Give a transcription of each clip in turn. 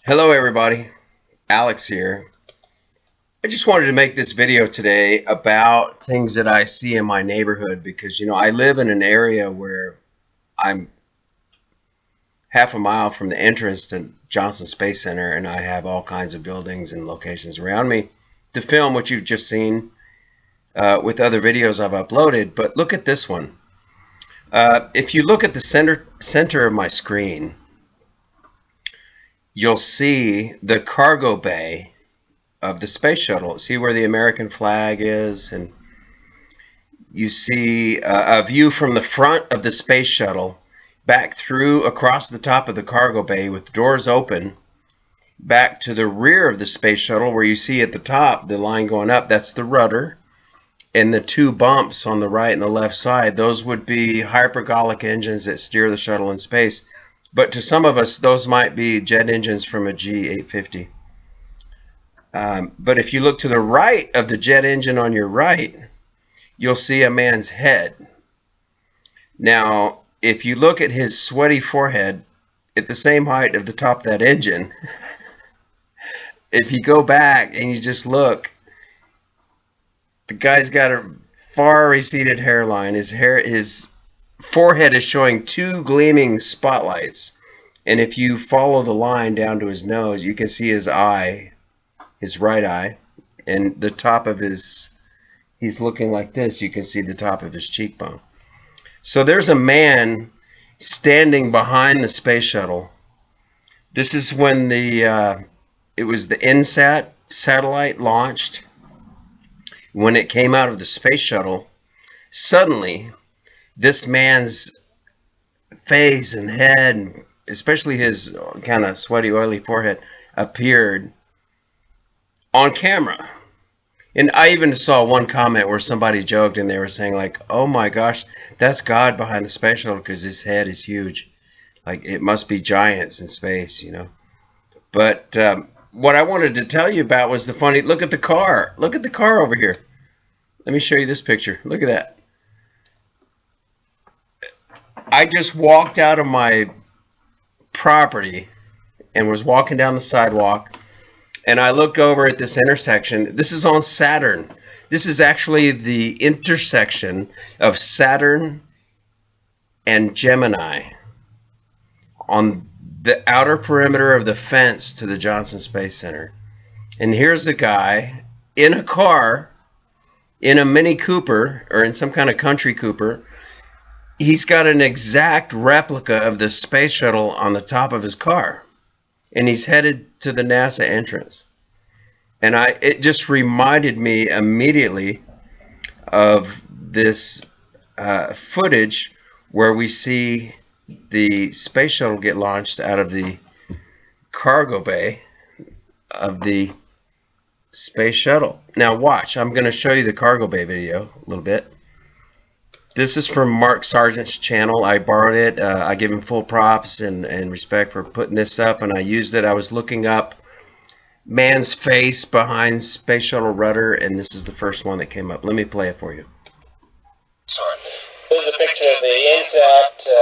Hello everybody, Alex here. I just wanted to make this video today about things that I see in my neighborhood because I live in an area where I'm half a mile from the entrance to Johnson Space Center, and I have all kinds of buildings and locations around me to film what you've just seen with other videos I've uploaded. But look at this one. If you look at the center of my screen, you'll see the cargo bay of the space shuttle. See where the American flag is, and you see a view from the front of the space shuttle back through across the top of the cargo bay with doors open back to the rear of the space shuttle, where you see at the top the line going up. That's the rudder, and the two bumps on the right and the left side, those would be hypergolic engines that steer the shuttle in space. But to some of us, those might be jet engines from a G850. But if you look to the right of the jet engine on your right, you'll see a man's head. Now, if you look at his sweaty forehead at the same height of the top of that engine, if you go back and you just look, the guy's got a far receded hairline. His forehead is showing two gleaming spotlights. And if you follow the line down to his nose, you can see his eye, his right eye, and the top of he's looking like this. You can see the top of his cheekbone. So there's a man standing behind the space shuttle. This is when it was the NSAT satellite launched. When it came out of the space shuttle, suddenly this man's face and head, and especially his kind of sweaty, oily forehead, appeared on camera. And I even saw one comment where somebody joked and they were saying, like, oh my gosh, that's God behind the space shuttle because his head is huge. Like, it must be giants in space, But what I wanted to tell you about was the funny, look at the car. Look at the car over here. Let me show you this picture. Look at that. I just walked out of my property and was walking down the sidewalk, and I looked over at this intersection. This is on Saturn. This is actually the intersection of Saturn and Gemini on the outer perimeter of the fence to the Johnson Space Center. And here's a guy in a car, in a Mini Cooper, or in some kind of country Cooper. He's got an exact replica of the space shuttle on the top of his car, and he's headed to the NASA entrance. And it just reminded me immediately of this footage where we see the space shuttle get launched out of the cargo bay of the space shuttle. Now watch, I'm going to show you the cargo bay video a little bit. This is from Mark Sargent's channel. I borrowed it. I give him full props and respect for putting this up, and I used it. I was looking up man's face behind space shuttle rudder, and this is the first one that came up. Let me play it for you. Sorry. Here's a picture of the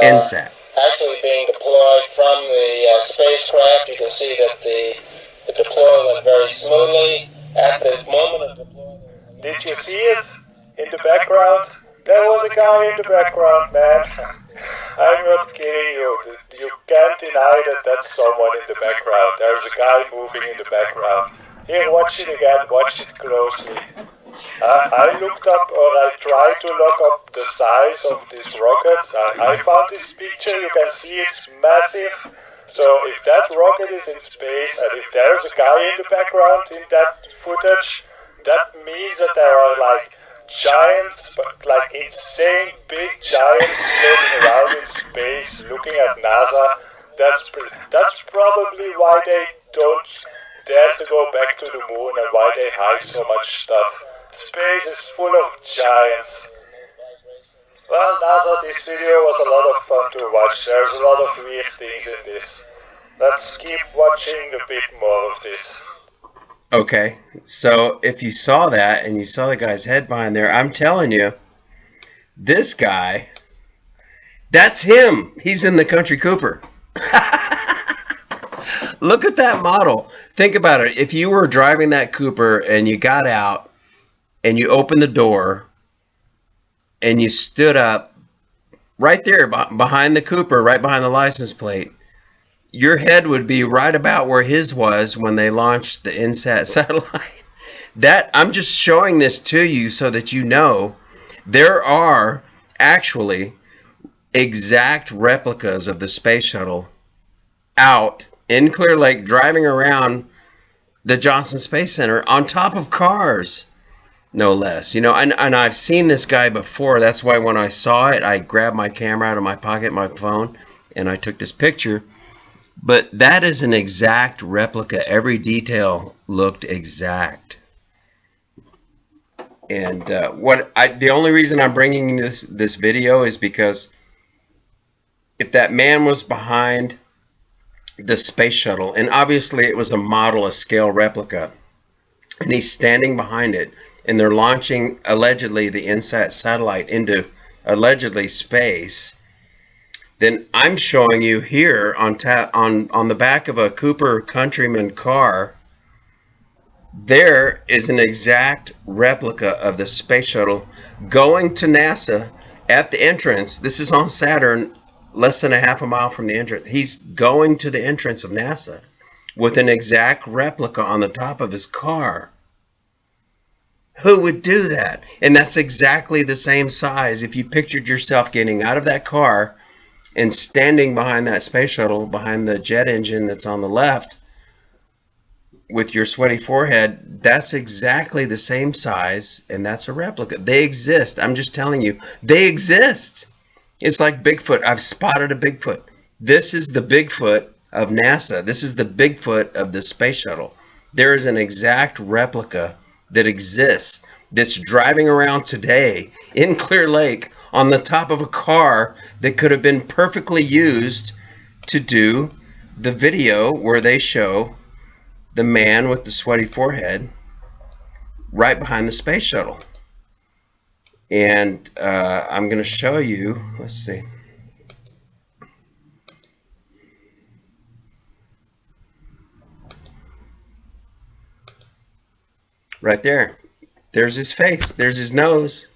NSAT actually being deployed from the spacecraft. You can see that the deploy went very smoothly. At the moment of deployment, did you see it in the background? There was a guy in the background, man. I'm not kidding you. You can't deny that that's someone in the background. There's a guy moving in the background. Here, watch it again. Watch it closely. I looked up, or I tried to look up the size of this rocket. I found this picture. You can see it's massive. So if that rocket is in space, and if there's a guy in the background in that footage, that means that there are like giants, but like insane big giants floating around in space looking at NASA. That's probably why they don't dare to go back to the moon and why they hide so much stuff. Space is full of giants. Well, NASA, this video was a lot of fun to watch. There's a lot of weird things in this. Let's keep watching a bit more of this. Okay, so if you saw that and you saw the guy's head behind there, I'm telling you, this guy, that's him. He's in the Country Cooper. Look at that model. Think about it. If you were driving that Cooper and you got out and you opened the door and you stood up right there behind the Cooper, right behind the license plate, your head would be right about where his was when they launched the NSAT satellite. I'm just showing this to you so that you know there are actually exact replicas of the space shuttle out in Clear Lake driving around the Johnson Space Center on top of cars, no less. You know, and I've seen this guy before. That's why when I saw it, I grabbed my camera out of my pocket, my phone, and I took this picture. But that is an exact replica. Every detail looked exact. And the only reason I'm bringing this video is because if that man was behind the space shuttle, and obviously it was a model, a scale replica, and he's standing behind it, and they're launching allegedly the NSAT satellite into allegedly space, then I'm showing you here on the back of a Cooper Countryman car, there is an exact replica of the space shuttle going to NASA at the entrance. This is on Saturn, less than a half a mile from the entrance. He's going to the entrance of NASA with an exact replica on the top of his car. Who would do that? And that's exactly the same size. If you pictured yourself getting out of that car and standing behind that space shuttle, behind the jet engine that's on the left, with your sweaty forehead, that's exactly the same size, and that's a replica. They exist. I'm just telling you, they exist. It's like Bigfoot. I've spotted a Bigfoot. This is the Bigfoot of NASA. This is the Bigfoot of the space shuttle. There is an exact replica that exists that's driving around today in Clear Lake on the top of a car that could have been perfectly used to do the video where they show the man with the sweaty forehead right behind the space shuttle. And I'm going to show you, let's see. Right there. There's his face. There's his nose.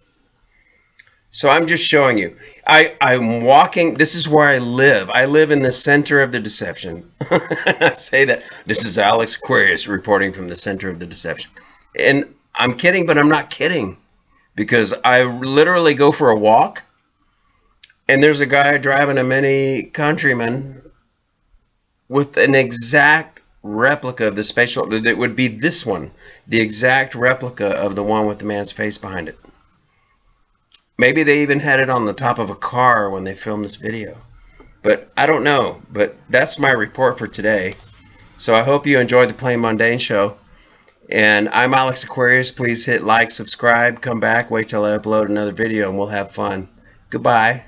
So I'm just showing you. I'm walking. This is where I live. I live in the center of the deception. I say that. This is Alex Aquarius reporting from the center of the deception. And I'm kidding, but I'm not kidding. Because I literally go for a walk, and there's a guy driving a Mini Countryman with an exact replica of the space shuttle. It would be this one, the exact replica of the one with the man's face behind it. Maybe they even had it on the top of a car when they filmed this video. But I don't know. But that's my report for today. So I hope you enjoyed the Plain Mundane Show. And I'm Alex Aquarius. Please hit like, subscribe, come back, wait till I upload another video, and we'll have fun. Goodbye.